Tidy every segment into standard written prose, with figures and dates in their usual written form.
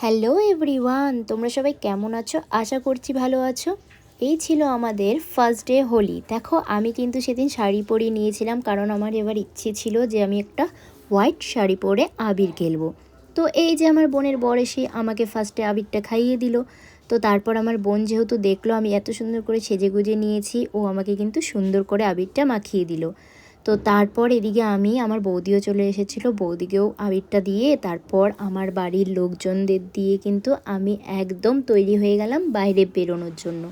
Hello everyone, তোমরা সবাই কেমন আছো? আশা করছি ভালো আছো। এই ছিল আমাদের ফার্স্ট ডে হোলি। দেখো আমি কিন্তু সেদিন শাড়ি পরিয়ে নিয়েছিলাম, কারণ আমার এবার ইচ্ছে ছিল যে আমি একটা হোয়াইট শাড়ি পরে আবির খেলবো। তো এই যে আমার বোনের বর এসে আমাকে ফার্স্টে আবিরটা খাইয়ে দিল। তো তারপর আমার বোন যেহেতু দেখলো আমি এত সুন্দর করে সেজে গুজে নিয়েছি, ও আমাকে কিন্তু সুন্দর করে আবিরটা মাখিয়ে দিল। তো তারপর এদিকে আমার বৌদিও চলে এসেছিলো, বৌদিকেও আবিরটা দিয়ে তারপর আমার বাড়ির লোকজনদের দিয়ে কিন্তু আমি একদম তৈরি হয়ে গেলাম বাইরে বেরোনোর জন্য।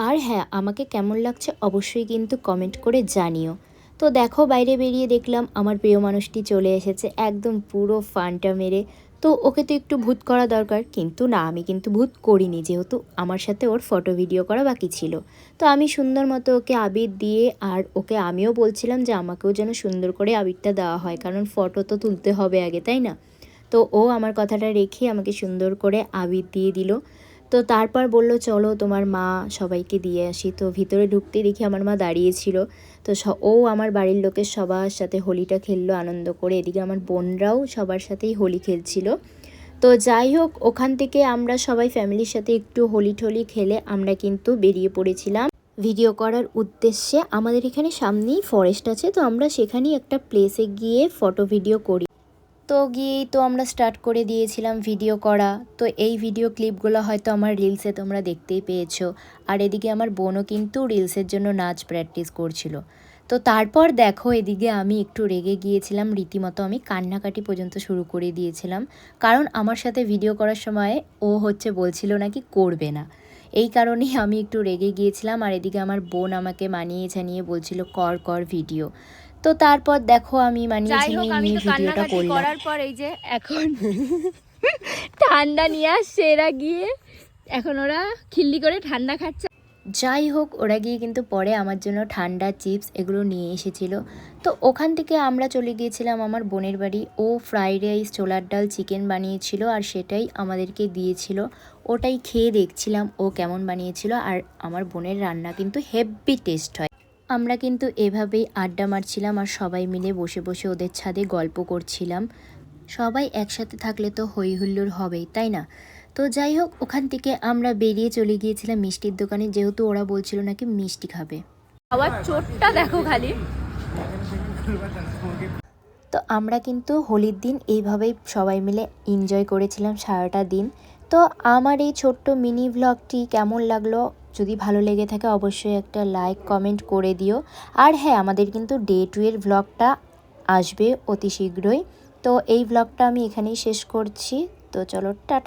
আর হ্যাঁ, আমাকে কেমন লাগছে অবশ্যই কিন্তু কমেন্ট করে জানিও। তো দেখো বাইরে বেরিয়ে দেখলাম আমার প্রিয় মানুষটি চলে এসেছে একদম পুরো ফানটা মেরে। তো ওকে তো একটু ভূত করা দরকার, কিন্তু না, আমি কিন্তু ভূত করিনি, যেহেতু আমার সাথে ওর ফটো ভিডিও করা বাকি ছিল। তো আমি সুন্দর মতো ওকে আবির দিয়ে, আর ওকে আমিও বলছিলাম যে আমাকেও যেন সুন্দর করে আবিরটা দেওয়া হয়, কারণ ফটো তো তুলতে হবে আগে, তাই না? তো ও আমার কথাটা রেখে আমাকে সুন্দর করে আবির দিয়ে দিল। তো তারপর বলল চলো তোমার মা সবাইকে দিয়ে আসি। তো ভিতরে ঢুকতেই দেখি আমার মা দাঁড়িয়েছিল। তো ও আমার বাড়ির লোকের সবার সাথে হোলিটা খেললো আনন্দ করে, এদিকে আমার বোনরাও সবার সাথেই হোলি খেলছিল। তো যাই হোক, ওখান থেকে আমরা সবাই ফ্যামিলির সাথে একটু হোলি ঠলি খেলে আমরা কিন্তু বেরিয়ে পড়েছিলাম ভিডিও করার উদ্দেশ্যে। আমাদের এখানে সামনেই ফরেস্ট আছে, তো আমরা সেখানেই একটা প্লেসে গিয়ে ফটো ভিডিও করি। তো গিয়েই তো আমরা স্টার্ট করে দিয়েছিলাম ভিডিও করা। তো এই ভিডিও ক্লিপগুলো হয়তো আমার রিলসে তোমরা দেখতেই পেয়েছো। আর এদিকে আমার বোনও কিন্তু রিলসের জন্য নাচ প্র্যাকটিস করছিল। তো তারপর দেখো এদিকে আমি একটু রেগে গিয়েছিলাম, রীতিমতো আমি কান্নাকাটি পর্যন্ত শুরু করে দিয়েছিলাম, কারণ আমার সাথে ভিডিও করার সময় ও বলছিল নাকি করবে না। এই কারণেই আমি একটু রেগে গিয়েছিলাম। আর এদিকে আমার বোন আমাকে মানিয়ে ঝানিয়ে বলছিল কর কর ভিডিও। তো তারপর দেখো আমি মানিয়ে ঝানিয়ে ভিডিওটা করলাম। করার পর এই যে এখন ঠান্ডা নিয়ে আসছে এরা গিয়ে, এখন ওরা খিল্লি করে ঠান্ডা খাচ্ছে। যাই হোক, ওরা গিয়ে কিন্তু পরে আমার জন্য ঠান্ডা চিপস এগুলো নিয়ে এসেছিল। তো ওখান থেকে আমরা চলে গিয়েছিলাম আমার বোনের বাড়ি। ও ফ্রাইড রাইস, ছোলার ডাল, চিকেন বানিয়েছিল আর সেটাই আমাদেরকে দিয়েছিল। ওটাই খেয়ে দেখছিলাম ও কেমন বানিয়েছিল। আর আমার বোনের রান্না কিন্তু হেভি টেস্ট হয়। আমরা কিন্তু এভাবেই আড্ডা মারছিলাম আর সবাই মিলে বসে বসে ওদের ছাদে গল্প করছিলাম। সবাই একসাথে থাকলে তো হই হুল্লোড় হবেই, তাই না? তো যাই হোক, ওখান থেকে আমরা বেরিয়ে চলে গিয়েছিলাম মিষ্টির দোকানে, যেহেতু ওরা বলছিল নাকি মিষ্টি খাবে। আবার চোটটা দেখো খালি। তো আমরা কিন্তু হোলির দিন এইভাবেই সবাই মিলে এনজয় করেছিলাম সারাটা দিন। তো আমার এই ছোট্ট মিনি ভ্লগটি কেমন লাগলো, যদি ভালো লেগে থাকে অবশ্যই একটা লাইক কমেন্ট করে দিও। আর হ্যাঁ, আমাদের কিন্তু ডে 2 এর ভ্লগটা আসবে অতি শীঘ্রই। তো এই ভ্লগটা আমি এখানেই শেষ করছি। তো চলো টাটা।